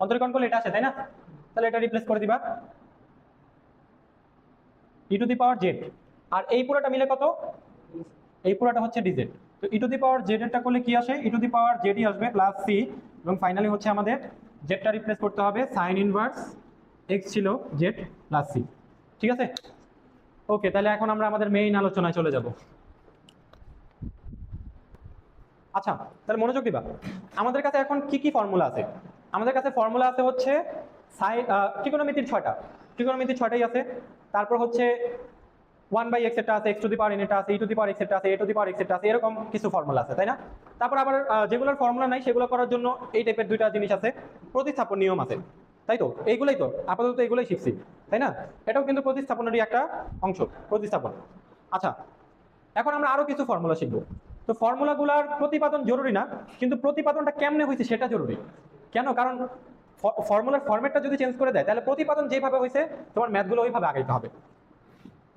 অন্তরীকরণ করলে এটা আসে, তাই না? তাহলে এটা রিপ্লেস করে দিবা ই টু দি পাওয়ার জেড, আর এই পুরোটা মিলে কত? এই পুরোটা হচ্ছে ডিজেড। তো ই টু দি পাওয়ার জেড এরটা করলে কি আসে? ই টু দি পাওয়ার জেডই আসবে প্লাস সি, এবং ফাইনালি হচ্ছে আমাদের জেডটা রিপ্লেস করতে হবে, সাইন ইনভার্স এক্স ছিল জেড প্লাস সি, ঠিক আছে? ওকে, তাহলে এখন আমরা আমাদের মেইন আলোচনায় চলে যাব। আচ্ছা, তাহলে মনোযোগ দিবা। আমাদের কাছে এখন কি কি ফর্মুলা আছে? আমাদের কাছে ফর্মুলা আছে হচ্ছে ত্রিকোণমিতির 6টা, ত্রিকোণমিতির 6টাই আছে। তারপর হচ্ছে 1/x এটা আছে, x to the power n এটা আছে, e to the power x এটা আছে, a to the power x এটা আছে, এরকম কিছু ফর্মুলা আছে, তাই না? তারপর আবার যেগুলোর ফর্মুলা নাই সেগুলো করার জন্য এই টাইপের দুইটা জিনিস আছে, প্রতিস্থাপন নিয়ম আছে, তাই তো? এইগুলাই তো আপাতত এগুলোই শিখছি, তাই না? এটাও কিন্তু প্রতিস্থাপনেরই একটা অংশ, প্রতিস্থাপন। আচ্ছা, এখন আমরা আরো কিছু ফর্মুলা শিখবো। তো ফর্মুলাগুলার প্রতিপাদন জরুরি না, কিন্তু প্রতিপাদনটা কেমনে হয়েছে সেটা জরুরি। কেন? কারণ ফর্মুলার ফরম্যাটটা যদি চেঞ্জ করে দেয় তাহলে প্রতিপাদন যেভাবে হয়েছে তোমার ম্যাথগুলো ওইভাবে আগাইতে হবে।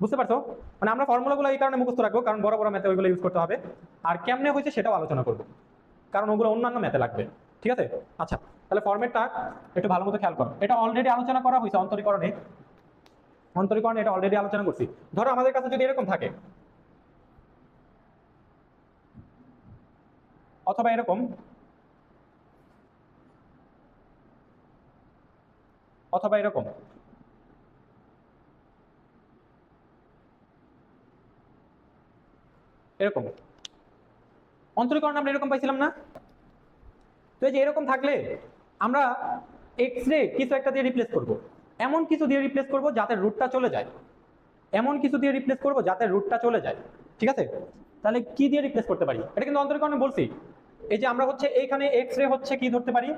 বুঝতে পারছো? মানে আমরা ফর্মুলাগুলো এই কারণে মুখস্থ রাখবো কারণ বড় বড় ম্যাথে ওইগুলো ইউজ করতে হবে, আর কেমনে হয়েছে সেটাও আলোচনা করবো কারণ ওগুলো অন্যান্য ম্যাথে লাগবে। ঠিক আছে? আচ্ছা, তাহলে ফরম্যাটটা একটু ভালো মতো খেয়াল করো। এটা অলরেডি আলোচনা করা হয়েছে অন্তরীকরণে, অন্তরীকরণে এটা অলরেডি আলোচনা করছি। ধরো আমাদের কাছে যদি এরকম থাকে অথবা এরকম অথবা এরকম, এরকম অন্তরীকরণ আমরা এরকম পাইছিলাম না? তো এই যে এরকম থাকলে আমরা এক্স রে কিছু একটা দিয়ে রিপ্লেস করব, এমন কিছু দিয়ে রিপ্লেস করব যাতে রুটটা চলে যায়, এমন কিছু দিয়ে রিপ্লেস করব যাতে রুটটা চলে যায়। ঠিক আছে? তাহলে কি দিয়ে রিপ্লেস করতে পারি? এটা কিন্তু অন্তরীকরণে বলছি। এই যে আমরা হচ্ছে এইখানে এক্স রে হচ্ছে কি ধরতে পারি,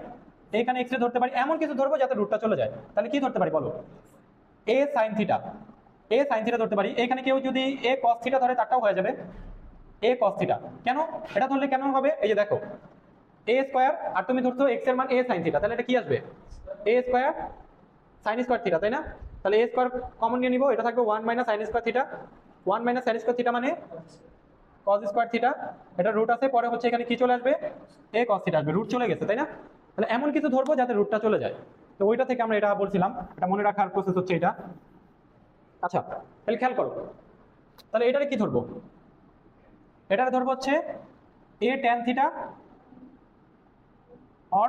এইখানে এক্স রে ধরতে পারি, এমন কিছু ধরবো যাতে রুটটা চলে যায়। তাহলে কি ধরতে পারি বলো? এ সাইন থিটা, এ সাইন থিটা ধরতে পারি। এখানে কেউ যদি এ কস থিটা ধরে তারটাও হয়ে যাবে এ কস থিটা। কেন এটা ধরলে কেন হবে? এই যে দেখো এ স্কোয়ার আর তুমি ধরছো এক্স এর মান এ সাইন থিটা, তাহলে এটা কি আসবে? এ স্কোয়ার সাইন স্কোয়ার থিটা, তাই না? তাহলে এ স্কোয়ার কমন নিয়ে নিবো, এটা থাকবে 1 minus sine square theta. 1 minus sine square theta মানে কস স্কোয়ার থিটা, এটা রুট আছে, পরে হচ্ছে এখানে কি চলে আসবে? এ কস থিটা আসবে, রুট চলে গেছে, তাই না? তাহলে এমন কিছু ধরবো যাতে রুটটা চলে যায়। তো ওইটা থেকে আমরা এটা বলছিলাম, এটা মনে রাখার প্রসেস হচ্ছে এটা। আচ্ছা, তাহলে খেয়াল করো, তাহলে এটারে কি ধরবো? এটারে ধরবো হচ্ছে এ ট্যান থিটা অর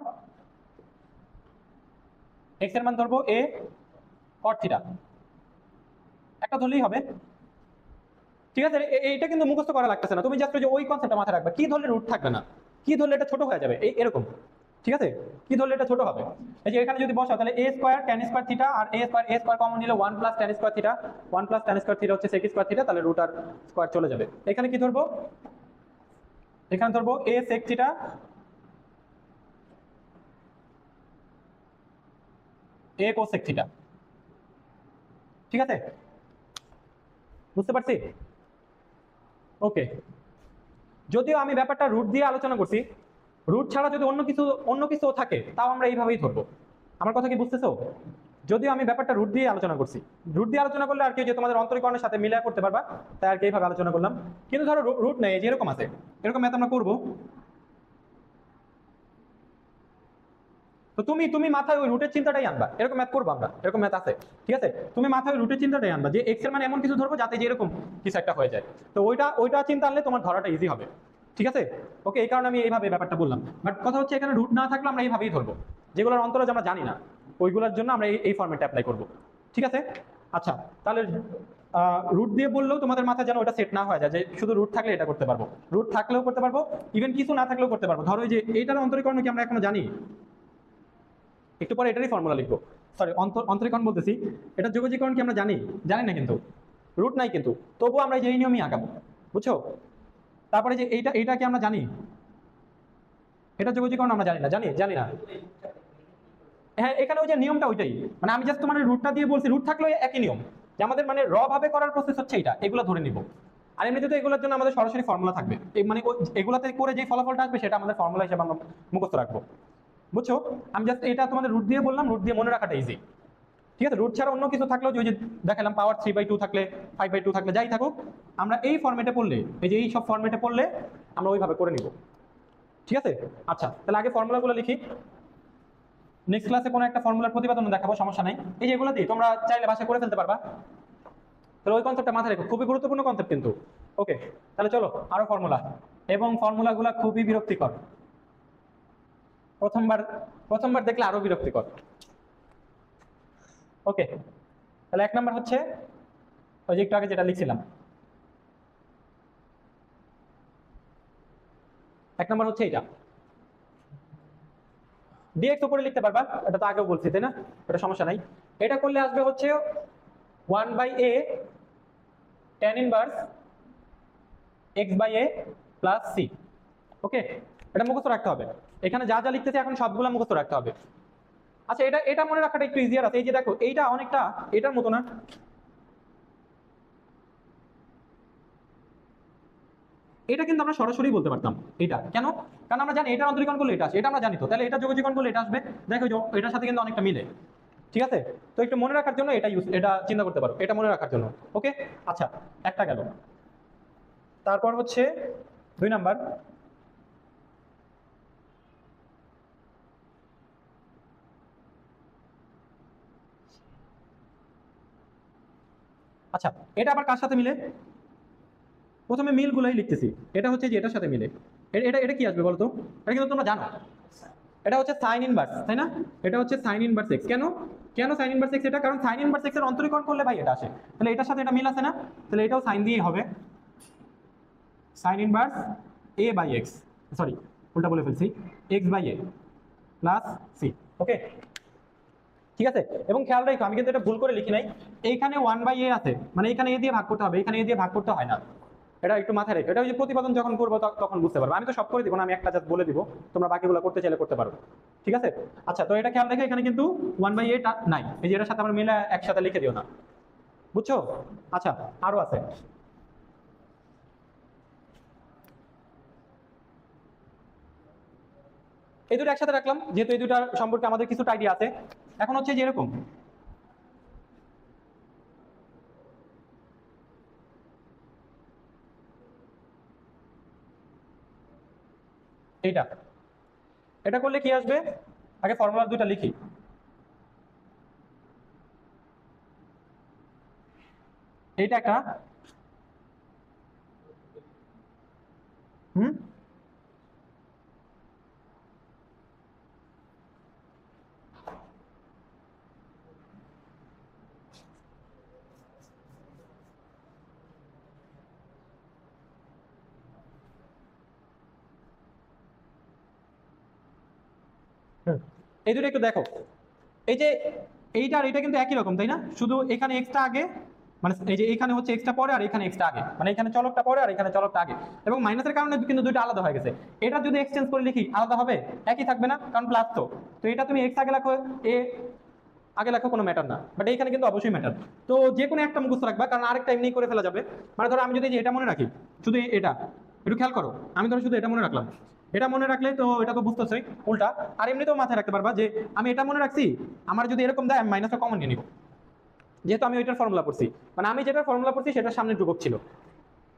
এক্স এর মান ধরবো এ কট থিটা, একটা ধরলেই হবে। ঠিক আছে? এইটা কিন্তু মুখস্থ করা লাগতেছে না, তুমি জাস্ট যে ওই কনসেপ্টটা মাথায় রাখবা, কি ধরলে রুট থাকবে না, কি ধরলে এটা ছোট হয়ে যাবে, এরকম। ঠিক আছে? কি ধরলে এটা ছোট হবে? এই যে এখানে যদি বসাও তাহলে a square tan square theta আর এ স্কোয়ার কমন নিলে 1 plus tan square theta, 1 plus tan square theta হচ্ছে সেক স্কোয়ার থিটা, তাহলে রুট আর স্কোয়ার চলে যাবে। এখানে কি ধরবো? এখানে ধরবো a sec theta a cosec theta. ঠিক আছে? বুঝতে পারছি? ওকে, যদিও আমি ব্যাপারটা রুট দিয়ে আলোচনা করছি, রুট ছাড়া যদি অন্য কিছু থাকে তাও আমরা এইভাবেই ধরবো। আমার কথা কি বুঝতেছো? যদিও আমি ব্যাপারটা রুট দিয়ে আলোচনা করছি, রুট দিয়ে আলোচনা করলে আর কি যে তোমাদের অন্তরীকরণের সাথে মিলায় করতে পারবা, তাই আর কি এইভাবে আলোচনা করলাম। কিন্তু ধরো রুট নেই, যে এরকম আছে, এরকম ম্যাথ আমরা করবো। তো তুমি তুমি মাথায় ওই রুটের চিন্তাটাই আনবা, এরকম ম্যাথ করবো আমরা, এরকম ম্যাথ আছে। ঠিক আছে? তুমি মাথায় রুটের চিন্তাটাই আনবা যে এক্স এর মানে এমন কিছু ধরবো যাতে যে এরকম কিছু একটা হয়ে যায়। তো ওইটা চিন্তা আনলে তোমার ধরাটা ইজি হবে। ঠিক আছে? ওকে, এই কারণে আমি এইভাবে ব্যাপারটা বললাম। বাট কথা হচ্ছে এখানে রুট না থাকলে আমরা এইভাবেই ধরবো, যেগুলোর অন্তরাজ আমরা জানি না ওইগুলোর জন্য আমরা এই ফর্মেটটা অ্যাপ্লাই করবো। ঠিক আছে? আচ্ছা, তাহলে রুট দিয়ে বললেও তোমাদের মাথায় যেন ওটা সেট না হয়ে যায় যে শুধু রুট থাকলে এটা করতে পারবো, রুট থাকলেও করতে পারবো, ইভেন কিছু না থাকলেও করতে পারবো। ধরো এই যে এইটার অন্তরীকরণ কি আমরা এখনো জানি? একটু পরে এটারই ফর্মুলা লিখবো। সরি, অন্তরীকরণ বলতেছি, এটা যোগজীকরণ কি আমরা জানি? জানি না, কিন্তু রুট নাই, কিন্তু তবুও আমরা এই নিয়মই আঁকাবো। বুঝছো? তারপরে যে এইটা কি আমরা জানি? এটা যোগজীকরণ আমরা জানি না, জানি না। হ্যাঁ, এখানে ওই যে নিয়মটা ওইটাই, মানে আমি জাস্ট তোমার রুটটা দিয়ে বলছি, রুট থাকলেও একই নিয়ম, যে আমাদের মানে র ভাবে করার প্রসেস হচ্ছে এইটা, এগুলো ধরে নিব। আর এমনিতে তো এগুলোর জন্য আমাদের সরাসরি ফর্মুলা থাকবে, এই মানে এগুলাতে করে যে ফলাফলটা আসবে সেটা আমাদের ফর্মুলা হিসেবে আমরা মুখস্থ রাখবো। বুঝছো? আমি জাস্ট এটা তোমাদের রুট দিয়ে বললাম, রুট দিয়ে মনে রাখাটা ইজি। ঠিক আছে? রুট ছাড়া অন্য কিছু থাকলেও যে দেখালাম পাওয়ার 3/2 থাকলে 5/2 থাকলে যাই থাকুক, আমরা এই ফর্মেটে পড়লে, এই যে এই সব ফর্মেটে পড়লে আমরা ওইভাবে করে নিব। ঠিক আছে? আচ্ছা, তাহলে আগে ফর্মুলাগুলো লিখি, নেক্সট ক্লাসে কোনো একটা ফর্মুলার প্রতিপাদন দেখাবো, সমস্যা নাই। এই যে এগুলো দিয়ে তোমরা চাইলে ভাষা করে ফেলতে পারবা, তাহলে ওই কনসেপ্টটা মাথায় রেখো, খুবই গুরুত্বপূর্ণ কনসেপ্ট কিন্তু। ওকে, তাহলে চলো আরো ফর্মুলা, এবং ফর্মুলাগুলো খুবই বিরক্তিকর, প্রথমবার প্রথমবার দেখলে আরো বিরক্তিকর। ওকে, তাহলে 1 নাম্বার হচ্ছে ওই যে একটু আগে যেটা লিখছিলাম, এক নম্বর হচ্ছে এটা ডিএক্স উপরে লিখতে পারবা, এটা তো আগেও বলছি তাই না, এটা সমস্যা নাই। এটা করলে আসবে হচ্ছে 1/a tan inverse x/a plus c। ওকে, এটা মুখস্থ রাখতে হবে, এখানে যা যা লিখতেছে এখন সবগুলো মুখস্থ রাখতে হবে। আচ্ছা, এটা এটা মনে রাখাটা একটু ইজিয়ার আছে। এই যে দেখো, এইটা অনেকটা এটার মতো না, এটা কিন্তু আমরা সরাসরি বলতে পারতাম এটা কেন, কারণ আমরা জানি এটার অন্তরীকরণ করলে এটা আসে, এটা আমরা জানি তো, তাহলে এটা যোগজীকরণ করলে এটা আসবে। দেখো এটার সাথে কিন্তু অনেকটা মিলে, ঠিক আছে। তো একটু মনে রাখার জন্য এটা চিন্তা করতে পারো, এটা মনে রাখার জন্য। ওকে, আচ্ছা, একটা গেল। তারপর হচ্ছে 2 নাম্বার, আচ্ছা এটা আবার কার সাথে মিলে, প্রথমে মিলগুলাই লিখতেছি। এটা হচ্ছে যে এটার সাথে মিলে, এটা এটা কি আসবে বলতো, এটা কিন্তু তোমরা জানো, এটা হচ্ছে সাইন ইনভার্স তাই না, এটা হচ্ছে সাইন ইনভার্স এক্স। কেন কেন সাইন ইনভার্স এক্স, এটা কারণ সাইন ইনভার্স এক্স এর অন্তরীকরণ করলে ভাই এটা আসে, তাহলে এটার সাথে এটা মিল আছে না, তাহলে এটাও সাইন দিয়েই হবে, sine inverse a by x, sorry উল্টা বলে ফেলছি, x by a plus c. Okay, ঠিক আছে। এবং খেয়াল রাখো আমি কিন্তু এটা ভুল করে লিখি নাই, এইখানে 1/a আছে, মানে এখানে এ দিয়ে ভাগ করতে হবে, এখানে এ দিয়ে ভাগ করতে হয় না, এটা একটু মাথায় রেখো। এটা ওই যে প্রতিপাদন যখন করবো তখন বুঝতে পারবো, আমি তো সব করে দিব না, আমি একটা জাস্ট বলে দিব, তোমরা বাকিগুলো করতে চাইলে করতে পারো, ঠিক আছে। আচ্ছা, তো এটা খেয়াল রেখে এখানে কিন্তু 1/a নাই, এই যে এটার সাথে আমরা মিলে একসাথে লিখে দিও না, বুঝছো। আচ্ছা, আরো আছে, এই দুটো একসাথে রাখলাম যেহেতু এই দুটার সম্পর্কে আমাদের কিছু আইডিয়া আছে। এখন হচ্ছে যে এরকম, এইটা এটা করলে কি আসবে, আগে ফর্মুলা দুটা লিখি। এইটা একটা, হুম, এই দুটো একটু দেখো, এই যে এইটা আর এটা কিন্তু একই রকম তাই না, শুধু এখানে এক্সট্রা আগে, মানে এই যে এখানে হচ্ছে এক্সট্রা পরে আর এখানে এক্সট্রা আগে, মানে এখানে চলকটা পরে আর এখানে চলকটা আগে, এবং মাইনাসের কারণে কিন্তু দুইটা আলাদা হয়ে গেছে। এটা যদি এক্সচেঞ্জ করে লিখি আলাদা হবে, একই থাকবে না, কারণ প্লাস তো। তো এটা তুমি এক্স আগে লেখো, এ আগে লেখো, কোনো ম্যাটার না, বাট এইখানে কিন্তু অবশ্যই ম্যাটার। তো যে কোনো একটা মুখস্থ রাখবা, কারণ আরেকটা এমনি করে ফেলা যাবে। মানে ধরো আমি যদি এটা মনে রাখি, শুধু এটা একটু খেয়াল করো, আমি ধরো শুধু এটা মনে রাখলাম, এটা মনে রাখলে তো এটা তো বুঝতেছই উল্টা। আর এমনিতেও মাথায় রাখতে পারবা যে আমি এটা মনে রাখছি, আমার যদি এরকম দেয় আমি মাইনাসটা কমন নিয়ে নিব, যেহেতু আমি ওইটার ফর্মুলা পড়ছি, মানে আমি যেটা ফর্মুলা পড়ছি সেটার সামনে ধ্রুবক ছিল,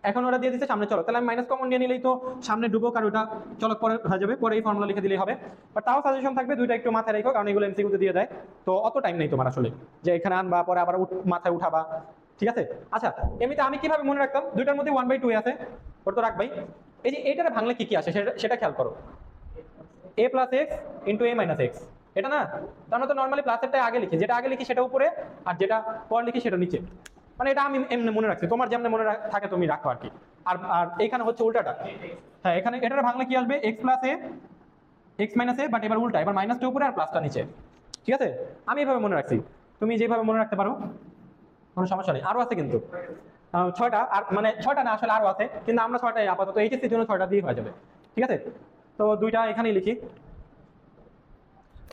এখন ওরা দিয়ে দিচ্ছে সামনে চলক, তাহলে আমি মাইনাস কমন নিয়ে নিলেই তো সামনে ধ্রুবক আর ওটা চলক পরে হয়ে যাবে, পরে এই ফর্মুলা লিখে দিলেই হবে। বাট তাও সাজেশন থাকবে দুইটা একটু মাথায় রেখো, কারণ এগুলো এমসিকিউতে দিয়ে দেয়, তো অত টাইম নেই তোমার আসলে যে এখানে আনবা পরে আবার মাথায় উঠাবা, ঠিক আছে। আচ্ছা, এমনিতে আমি কিভাবে মনে রাখতাম, দুইটার মধ্যে 1/2 আছে, ওটা তো রাখবাই। এই যে এইটারে ভাঙলে কি কি আসে সেটা খেয়াল করো, a plus x into a minus x, এটা না, তার মানে তো নর্মালি প্লাসেরটা আগে লিখি, যেটা আগে লিখি সেটা উপরে, আর যেটা পর লিখি সেটা নিচে, মানে এটা আমি এমনি মনে রাখছি, তোমার যেমন মনে থাকে তুমি রাখো আর কি। আর আর এইখানে হচ্ছে উল্টাটা, হ্যাঁ এখানে এটার ভাঙলে কি আসবে, x plus A x minus A, but এবার উল্টা, এবার মাইনাসটা উপরে আর প্লাসটা নিচে, ঠিক আছে। আমি এভাবে মনে রাখছি, তুমি যেভাবে মনে রাখতে পারো, কোনো সমস্যা নেই। আরো আছে কিন্তু 6টা, আর মানে 6টা না আসলে আরো আছে, কিন্তু আমরা 6টাই আপাতত এইচএসসির জন্য 6টা দিয়ে হয়ে যাবে, ঠিক আছে। তো দুইটা এখানেই লিখি,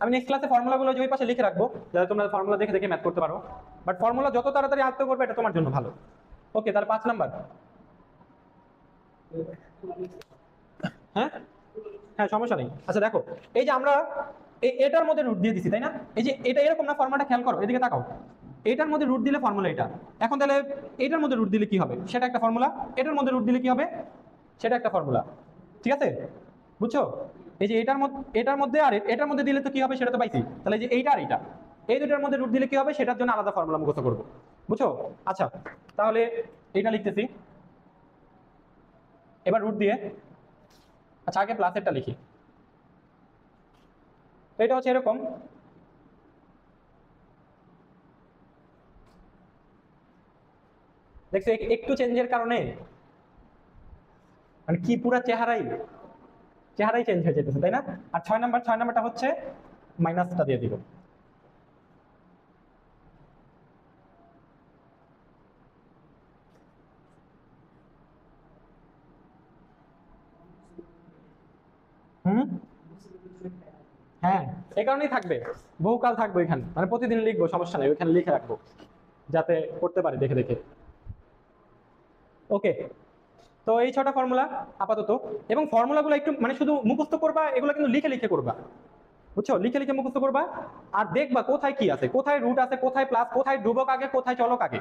আমি নেক্সট ক্লাসে ফর্মুলাগুলো ওই পাশে লিখে রাখবো, যাতে তোমরা ফর্মুলা দেখে দেখে ম্যাথ করতে পারো, বাট ফর্মুলা যত তাড়াতাড়ি আয়ত্ত করবে এটা তোমার জন্য ভালো। ওকে, তাহলে 5 নাম্বার, হ্যাঁ হ্যাঁ সমস্যা নেই। আচ্ছা দেখো, এই যে আমরা এটার মধ্যে রুট দিয়ে দিছি তাই না, এই যে এটা এরকম না, ফর্মুলাটা খেয়াল করো, এদিকে তাকাও, এটার মধ্যে রুট দিলে ফর্মুলা এটা, এখন তাহলে এটার মধ্যে রুট দিলে কি হবে সেটা একটা ফর্মুলা, এটার মধ্যে রুট দিলে কি হবে সেটা একটা ফর্মুলা, ঠিক আছে, বুঝছো। এই যে এটার মধ্যে আর এটার মধ্যে দিলে তো কি হবে সেটা তো পাইছি, তাহলে এই যে এইটা আর এইটা, এই দুটার মধ্যে রুট দিলে কি হবে সেটার জন্য আলাদা ফর্মুলা মুখস্থ করবো, বুঝছো। আচ্ছা, তাহলে এটা লিখতেছি, এবার রুট দিয়ে, আচ্ছা আগে প্লাসেরটা লিখি, তো এটা হচ্ছে এরকম, দেখছো একটু চেঞ্জের কারণে মানে কি পুরা চেহারাই চেহারাই চেঞ্জ হয়ে যেতেছে, তাই না? আর 6 নাম্বারটা হচ্ছে মাইনাসটা দিয়ে দিব। হুম, হ্যাঁ, এই কারণেই থাকবে, বহুকাল থাকবে এখানে, মানে প্রতিদিন লিখবো, সমস্যা নেই, ওইখানে লিখে রাখবো যাতে করতে পারি দেখে দেখে। ওকে, তো এই 6টা ফর্মুলা আপাতত, এবং ফর্মুলাগুলো একটু মানে শুধু মুখস্থ করবা, এগুলো কিন্তু লিখে লিখে করবা, বুঝছো? লিখে লিখে মুখস্থ করবা, আর দেখবা কোথায় কি আছে, কোথায় রুট আছে, কোথায় প্লাস, কোথায় ধ্রুবক আগে, কোথায় চলক আগে,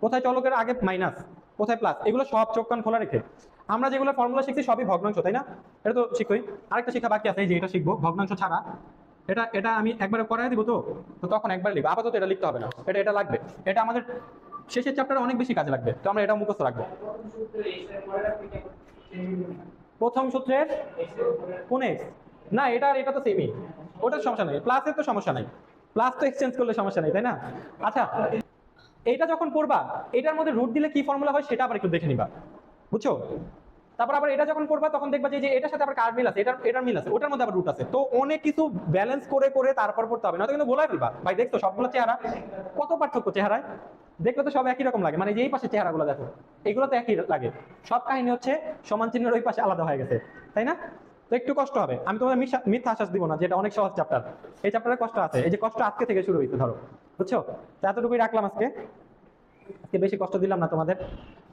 কোথায় চলকের আগে মাইনাস, কোথায় প্লাস, এগুলো সব চোখ কান খোলা রেখে। আমরা যেগুলো ফর্মুলা শিখছি সবই ভগ্নাংশ, তাই না? এটা তো শিখই। আরেকটা শিক্ষা বাকি আছে, এই যে এটা শিখবো ভগ্নাংশ ছাড়া। এটা এটা আমি একবারে করাই দিব, তো তো তখন একবার লিখবো, আপাতত এটা লিখতে হবে না, এটা লাগবে, এটা আমাদের শেষের চ্যাপ্টারে অনেক বেশি কাজে লাগবে, তো আমরা এটা মুখস্থ রাখবো। প্রথম সূত্রের কোন এক্স? না, এটা তো সেমই, ওটার সমস্যা নেই, প্লাসের তো সমস্যা নাই, প্লাস তো এক্সচেঞ্জ করলে সমস্যা নেই, তাই না? আচ্ছা, এইটা যখন পড়বা, এটার মধ্যে রুট দিলে কি ফর্মুলা হয় সেটা আবার একটু দেখে নিবা, বুঝছো? তারপর আবার এটা যখন করবা তখন দেখবা যে এটার সাথে আবার কার মিল আছে, এটার মিল আছে, ওটার মধ্যে আবার রুট আছে, তো অনেক কিছু ব্যালেন্স করে করে তারপর পড়তে হবে, নয়তো কিন্তু বলাই ফেলবা। ভাই দেখতো সবগুলো চেহারা কত পার্থক্য চেহারায়, দেখলে তো সব একই রকম লাগে, মানে যেই পাশে চেহারাগুলো দেখো এগুলো তো একই লাগে, সব কাহিনী হচ্ছে সমান চিহ্নের ওই পাশে আলাদা হয়ে গেছে, তাই না? তো একটু কষ্ট হবে, আমি তোমাদের মিথ্যা আশ্বাস দিব না যেটা অনেক সহজ চ্যাপ্টার, এই চ্যাপ্টারে কষ্ট আছে, এই যে কষ্ট আজকে থেকে শুরু হয়েছে ধরো, বুঝছো? তো এতটুকুই রাখলাম আজকে, আজকে বেশি কষ্ট দিলাম না তোমাদের।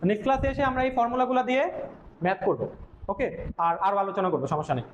নেক্সট ক্লাসে এসে আমরা এই ফর্মুলাগুলো দিয়ে ম্যাথ করবো, ওকে? আর আরো আলোচনা করবো, সমস্যা নেই।